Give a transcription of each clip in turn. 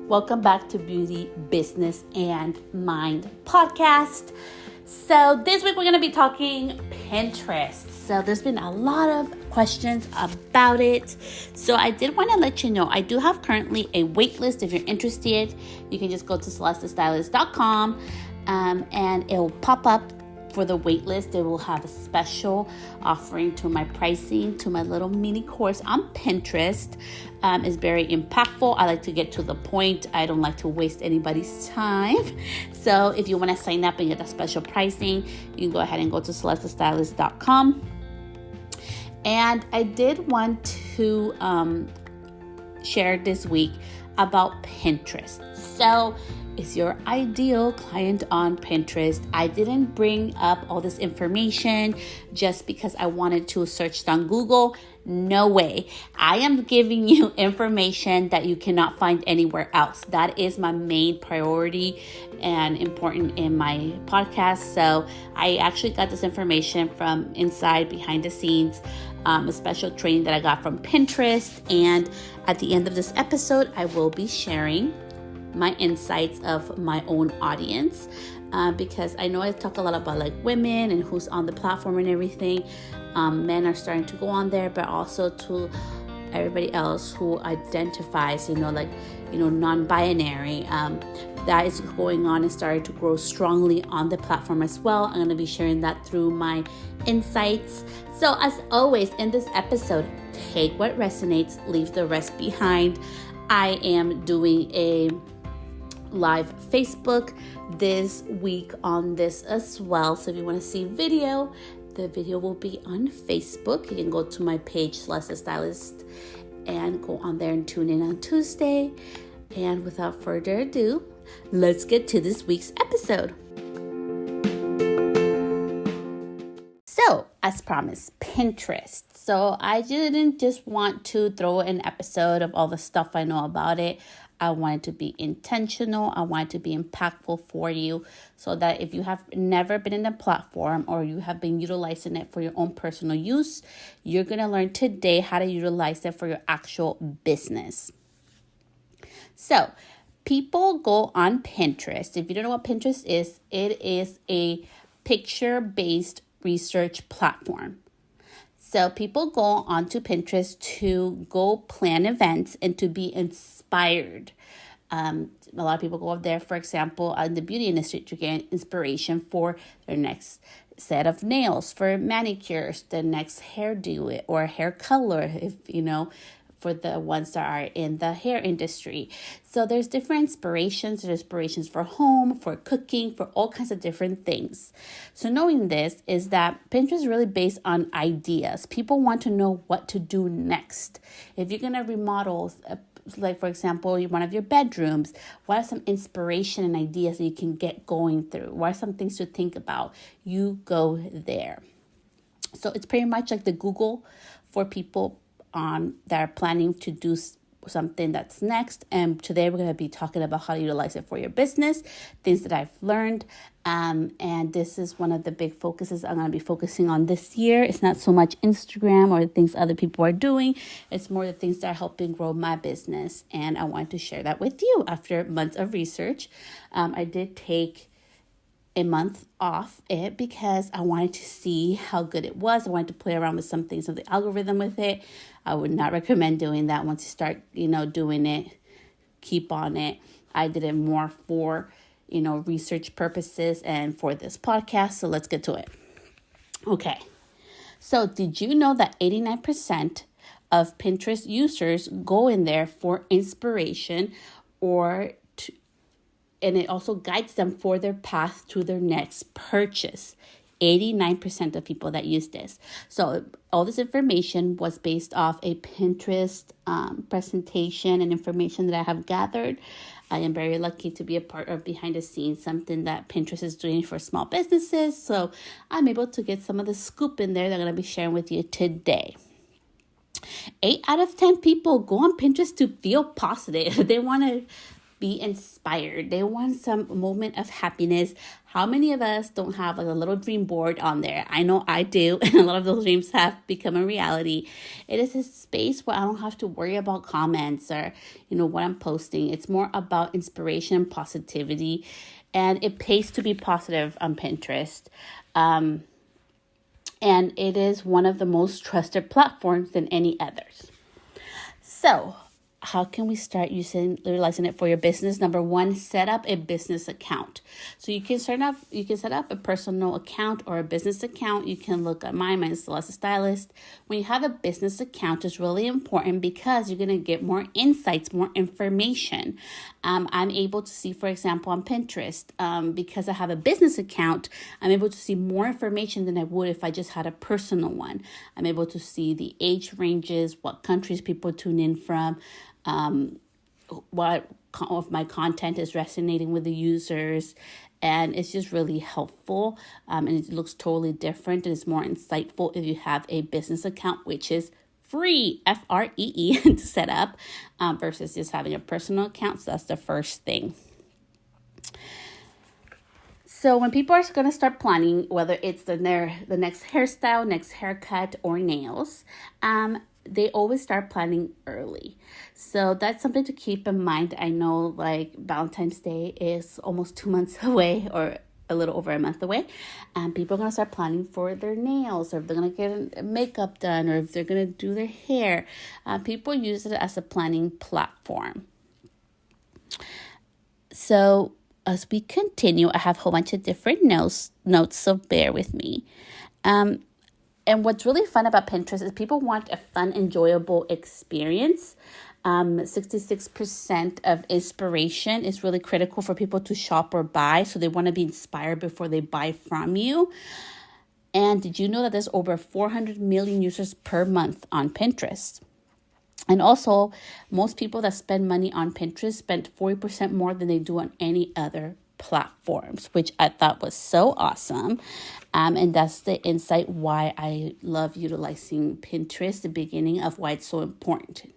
Welcome back to Beauty, Business, and Mind podcast. So this week we're going to be talking Pinterest. So there's been a lot of questions about it. So I did want to let you know, I do have currently a wait list. If you're interested, you can just go to celestestylist.com and it will pop up for the wait list. It will have a special offering to my pricing, to my little mini course on Pinterest. It's very impactful. I like to get to the point. I don't like to waste anybody's time. So if you want to sign up and get that special pricing, you can go ahead and go to celestestylist.com. And I did want to share this week about Pinterest. So is your ideal client on Pinterest? I didn't bring up all this information just because I wanted to search on Google. No way. I am giving you information that you cannot find anywhere else. That is my main priority and important in my podcast. So I actually got this information from inside, behind the scenes, a special training that I got from Pinterest. And at the end of this episode, I will be sharing my insights of my own audience, because I know I talk a lot about like women and who's on the platform and everything. Men are starting to go on there, but also to everybody else who identifies, non-binary. That is going on and starting to grow strongly on the platform as well. I'm going to be sharing that through my insights. So as always in this episode, take what resonates, leave the rest behind. I am doing a live Facebook this week on this as well. So if you want to see video, the video will be on Facebook. You can go to my page, Celeste Stylist, and go on there and tune in on Tuesday. And without further ado, let's get to this week's episode. So, as promised, Pinterest. So I didn't just want to throw an episode of all the stuff I know about it. I wanted to be intentional. I wanted to be impactful for you so that if you have never been in a platform or you have been utilizing it for your own personal use, you're going to learn today how to utilize it for your actual business. So people go on Pinterest. If you don't know what Pinterest is, it is a picture-based research platform. So people go onto Pinterest to go plan events and to be inspired. A lot of people go up there, for example, in the beauty industry to get inspiration for their next set of nails, for manicures, the next hairdo or hair color, for the ones that are in the hair industry. So there's different inspirations. There's inspirations for home, for cooking, for all kinds of different things. So knowing this is that Pinterest is really based on ideas. People want to know what to do next. If you're going to remodel, like for example, one of your bedrooms, what are some inspiration and ideas that you can get going through? What are some things to think about? You go there. So it's pretty much like the Google for people that are planning to do something that's next. And today we're going to be talking about how to utilize it for your business, things that I've learned. And this is one of the big focuses I'm going to be focusing on this year. It's not so much Instagram or the things other people are doing. It's more the things that are helping grow my business. And I wanted to share that with you after months of research. I did take a month off it because I wanted to see how good it was. I wanted to play around with some things of the algorithm with it. I would not recommend doing that. Once you start, doing it, keep on it. I did it more for, research purposes and for this podcast. So let's get to it. Okay. So did you know that 89% of Pinterest users go in there for inspiration and it also guides them for their path to their next purchase. 89% of people that use this. So all this information was based off a Pinterest presentation and information that I have gathered. I am very lucky to be a part of behind the scenes, something that Pinterest is doing for small businesses. So I'm able to get some of the scoop in there that I'm going to be sharing with you today. 8 out of 10 people go on Pinterest to feel positive. They want to be inspired. They want some moment of happiness. How many of us don't have like a little dream board on there? I know I do, and a lot of those dreams have become a reality. It is a space where I don't have to worry about comments or, what I'm posting. It's more about inspiration and positivity, and it pays to be positive on Pinterest. And it is one of the most trusted platforms than any others. So, how can we start utilizing it for your business? Number one, set up a business account. So you can set up a personal account or a business account. You can look at mine is Celeste Stylist. When you have a business account, it's really important because you're going to get more insights, more information. I'm able to see, for example, on Pinterest, because I have a business account, I'm able to see more information than I would if I just had a personal one. I'm able to see the age ranges, what countries people tune in from, what of my content is resonating with the users, and it's just really helpful, and it looks totally different, and it's more insightful if you have a business account, which is free, free, to set up, versus just having a personal account. So that's the first thing. So when people are going to start planning, whether it's the next hairstyle, next haircut, or nails, they always start planning early. So that's something to keep in mind. I know like Valentine's Day is almost 2 months away, or a little over a month away, and people are going to start planning for their nails, or if they're going to get makeup done, or if they're going to do their hair. People use it as a planning platform. So as we continue, I have a whole bunch of different notes, so bear with me. And what's really fun about Pinterest is people want a fun, enjoyable experience. 66% of inspiration is really critical for people to shop or buy. So they want to be inspired before they buy from you. And did you know that there's over 400 million users per month on Pinterest? And also, most people that spend money on Pinterest spend 40% more than they do on any other platforms, which I thought was so awesome. And that's the insight why I love utilizing Pinterest, the beginning of why it's so important.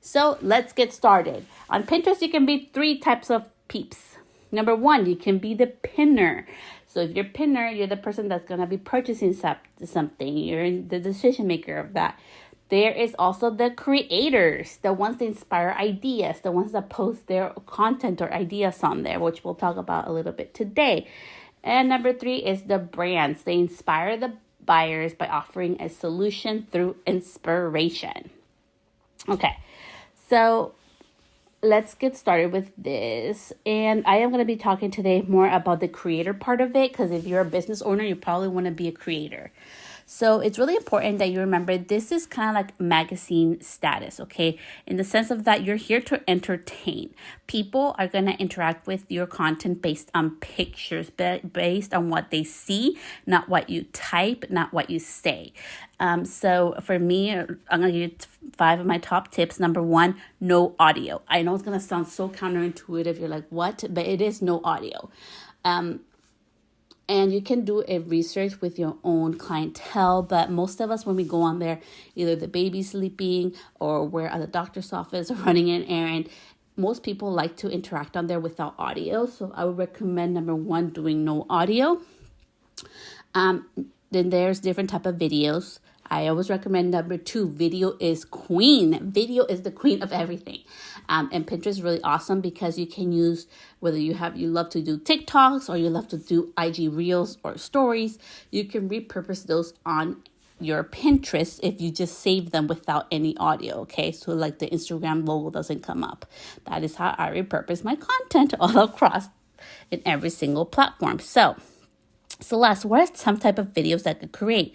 So let's get started. On Pinterest, you can be 3 types of peeps. Number 1, you can be the pinner. So if you're a pinner, you're the person that's going to be purchasing something. You're the decision maker of that. There is also the creators, the ones that inspire ideas, the ones that post their content or ideas on there, which we'll talk about a little bit today. And number 3 is the brands. They inspire the buyers by offering a solution through inspiration. Okay, so let's get started with this. And I am going to be talking today more about the creator part of it, because if you're a business owner, you probably want to be a creator. So it's really important that you remember this is kind of like magazine status, okay? In the sense of that you're here to entertain. People are going to interact with your content based on pictures, based on what they see, not what you type, not what you say. So for me, I'm going to give you 5 of my top tips. Number 1, no audio. I know it's going to sound so counterintuitive. You're like, what? But it is no audio. And you can do a research with your own clientele. But most of us, when we go on there, either the baby's sleeping or we're at the doctor's office or running an errand, most people like to interact on there without audio. So I would recommend, number 1, doing no audio. Then there's different type of videos. I always recommend number 2, video is queen. Video is the queen of everything. And Pinterest is really awesome because you can use, whether you love to do TikToks or you love to do IG Reels or stories, you can repurpose those on your Pinterest if you just save them without any audio, okay? So like the Instagram logo doesn't come up. That is how I repurpose my content all across in every single platform. So Celeste, what are some type of videos that I could create?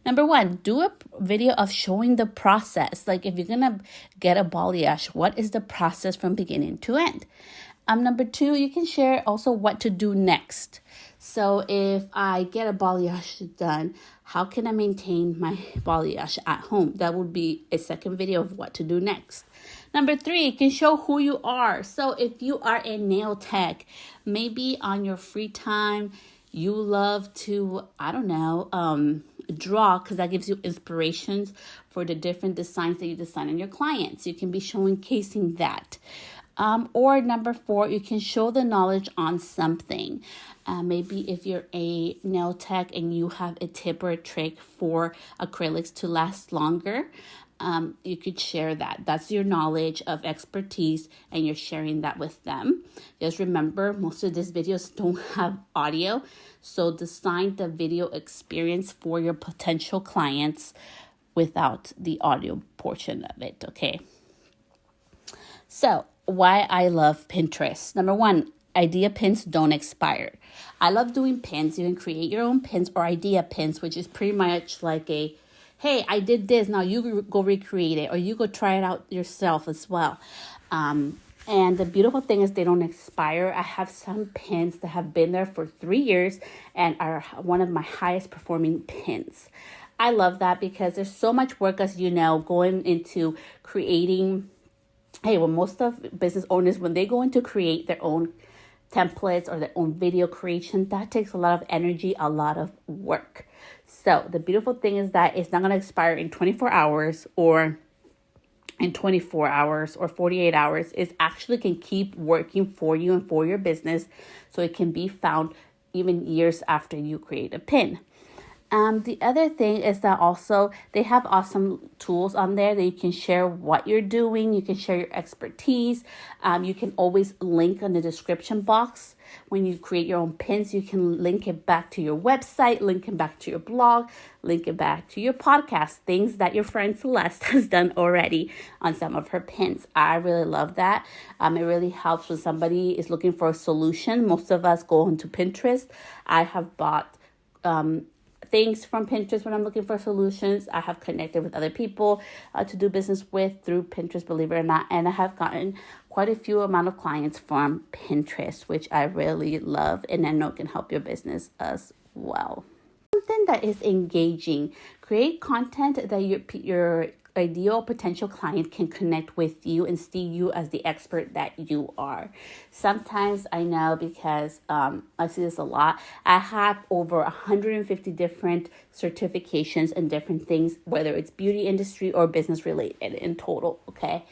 Number 1, do a video of showing the process. Like if you're going to get a balayage, what is the process from beginning to end? Number 2, you can share also what to do next. So if I get a balayage done, how can I maintain my balayage at home? That would be a second video of what to do next. Number 3, you can show who you are. So if you are a nail tech, maybe on your free time, you love to, draw, because that gives you inspirations for the different designs that you design on your clients. You can be showcasing that. Or number 4, you can show the knowledge on something. Maybe if you're a nail tech and you have a tip or a trick for acrylics to last longer, you could share that. That's your knowledge of expertise, and you're sharing that with them. Just remember, most of these videos don't have audio, so design the video experience for your potential clients without the audio portion of it, okay? So, why I love Pinterest. Number 1, idea pins don't expire. I love doing pins. You can create your own pins or idea pins, which is pretty much like a, hey, I did this, now you go recreate it, or you go try it out yourself as well. And the beautiful thing is they don't expire. I have some pins that have been there for 3 years and are one of my highest performing pins. I love that because there's so much work, as you know, going into creating. Hey, well, most of business owners, when they go into create their own templates or their own video creation, that takes a lot of energy, a lot of work. So the beautiful thing is that it's not going to expire in 24 hours or in 24 hours or 48 hours. It actually can keep working for you and for your business, so it can be found even years after you create a pin. The other thing is that also they have awesome tools on there that you can share what you're doing. You can share your expertise. You can always link on the description box. When you create your own pins, you can link it back to your website, link it back to your blog, link it back to your podcast, things that your friend Celeste has done already on some of her pins. I really love that. It really helps when somebody is looking for a solution. Most of us go onto Pinterest. I have bought things from Pinterest when I'm looking for solutions. I have connected with other people to do business with through Pinterest, believe it or not, and I have gotten quite a few amount of clients from Pinterest, which I really love, and I know can help your business as well. Something that is engaging. Create content that your ideal potential client can connect with you and see you as the expert that you are. Sometimes I know, because I see this a lot, I have over 150 different certifications and different things, whether it's beauty industry or business related in total, okay?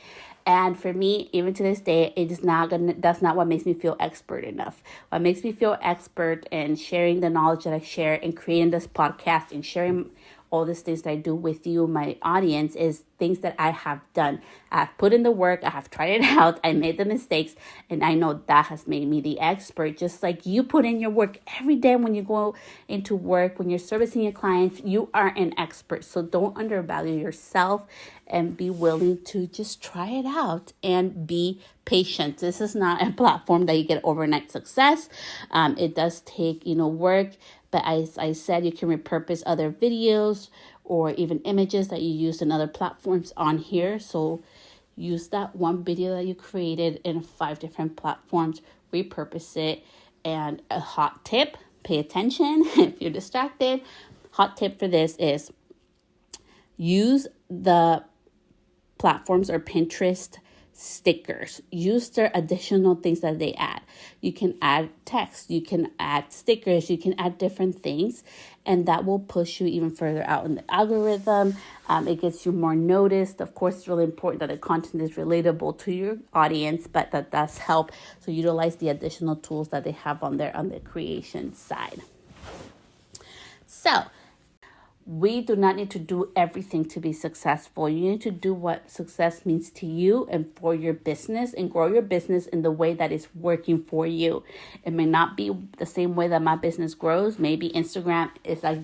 And for me, even to this day, that's not what makes me feel expert enough. What makes me feel expert in sharing the knowledge that I share and creating this podcast and sharing all these things that I do with you, my audience, is things that I have done. I've put in the work, I have tried it out, I made the mistakes, and I know that has made me the expert. Just like you put in your work every day when you go into work, when you're servicing your clients, you are an expert. So don't undervalue yourself and be willing to just try it out and be patient. This is not a platform that you get overnight success. It does take, work. But as I said, you can repurpose other videos or even images that you use in other platforms on here. So use that one video that you created in 5 different platforms, repurpose it. And a hot tip, pay attention if you're distracted. Hot tip for this is use the platforms or Pinterest stickers. Use their additional things that they add. You can add text, you can add stickers, you can add different things, and that will push you even further out in the algorithm. It gets you more noticed. Of course, it's really important that the content is relatable to your audience, but that does help. So utilize the additional tools that they have on there on the creation side. So we do not need to do everything to be successful. You need to do what success means to you and for your business, and grow your business in the way that is working for you. It may not be the same way that my business grows. Maybe Instagram is like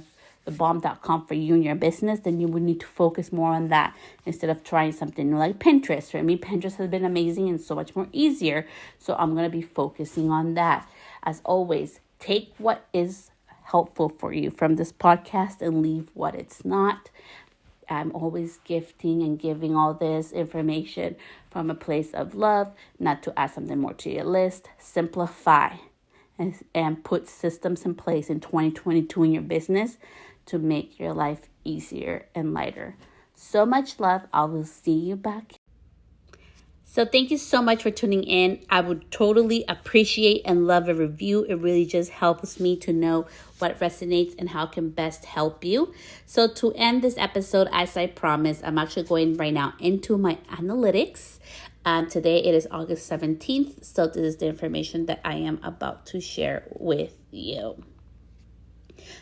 the bomb.com for you and your business. Then you would need to focus more on that instead of trying something new like Pinterest. For me, Pinterest has been amazing and so much more easier. So I'm going to be focusing on that. As always, take what is helpful for you from this podcast and leave what it's not. I'm always gifting and giving all this information from a place of love, not to add something more to your list. Simplify and put systems in place in 2022 in your business to make your life easier and lighter. So much love. I will see you back. So thank you so much for tuning in. I would totally appreciate and love a review. It really just helps me to know what resonates and how can best help you. So to end this episode, as I promised, I'm actually going right now into my analytics. Today it is August 17th, so this is the information that I am about to share with you.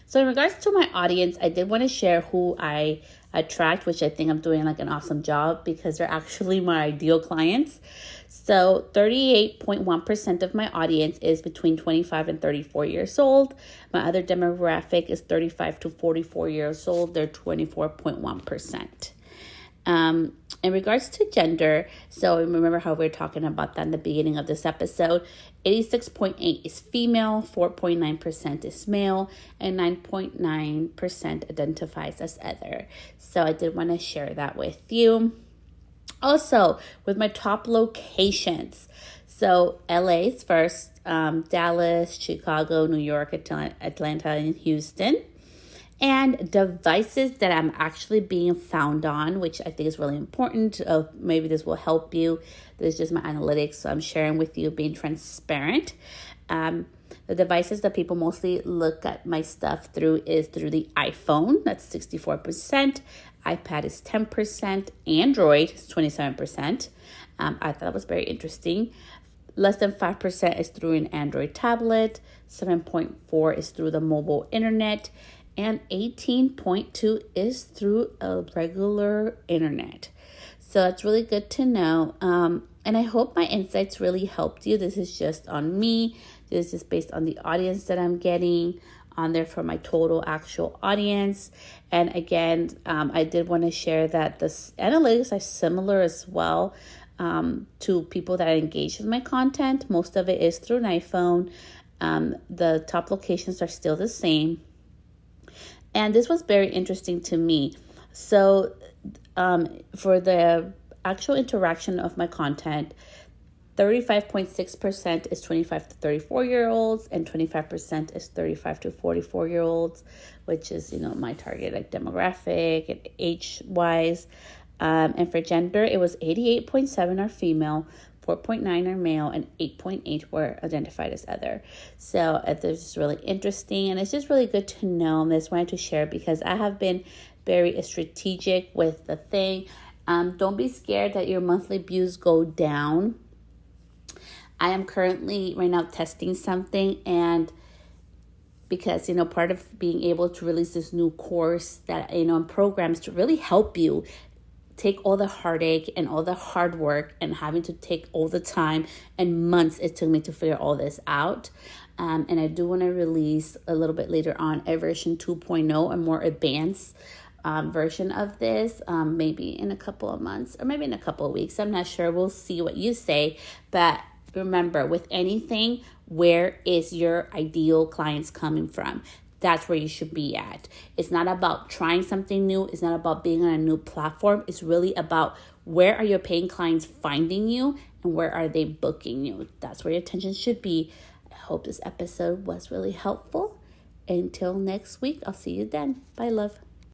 So in regards to my audience, I did want to share who I attract, which I think I'm doing like an awesome job because they're actually my ideal clients. So 38.1% of my audience is between 25 and 34 years old. My other demographic is 35 to 44 years old. They're 24.1%. In regards to gender, so remember how we were talking about that in the beginning of this episode, 86.8% is female, 4.9% is male, and 9.9% identifies as other. So I did want to share that with you. Also, with my top locations, so LA is first, Dallas, Chicago, New York, Atlanta, and Houston. And devices that I'm actually being found on, which I think is really important. Maybe this will help you. This is just my analytics, so I'm sharing with you, being transparent. The devices that people mostly look at my stuff through is through the iPhone. That's 64%. iPad is 10%. Android is 27%. I thought that was very interesting. Less than 5% is through an Android tablet. 7.4% is through the mobile internet. And 18.2% is through a regular internet. So that's really good to know. And I hope my insights really helped you. This is just on me. This is just based on the audience that I'm getting on there for my total actual audience. And again, I did want to share that the analytics are similar as well to people that engage with my content. Most of it is through an iPhone. The top locations are still the same. And this was very interesting to me. So for the actual interaction of my content, 35.6% is 25 to 34-year-olds and 25% is 35 to 44-year-olds, which is, my target like demographic and age-wise. And for gender, it was 88.7% are female, 4.9% are male, and 8.8% were identified as other. So it's just really interesting, and it's just really good to know. And I just wanted to share because I have been very strategic with the thing. Don't be scared that your monthly views go down. I am currently right now testing something, and because, part of being able to release this new course that, and programs to really help you take all the heartache and all the hard work and having to take all the time and months it took me to figure all this out. And I do want to release a little bit later on a version 2.0, a more advanced version of this, maybe in a couple of months or maybe in a couple of weeks. I'm not sure. We'll see what you say. But remember, with anything, where is your ideal clients coming from? That's where you should be at. It's not about trying something new. It's not about being on a new platform. It's really about where are your paying clients finding you and where are they booking you. That's where your attention should be. I hope this episode was really helpful. Until next week, I'll see you then. Bye, love.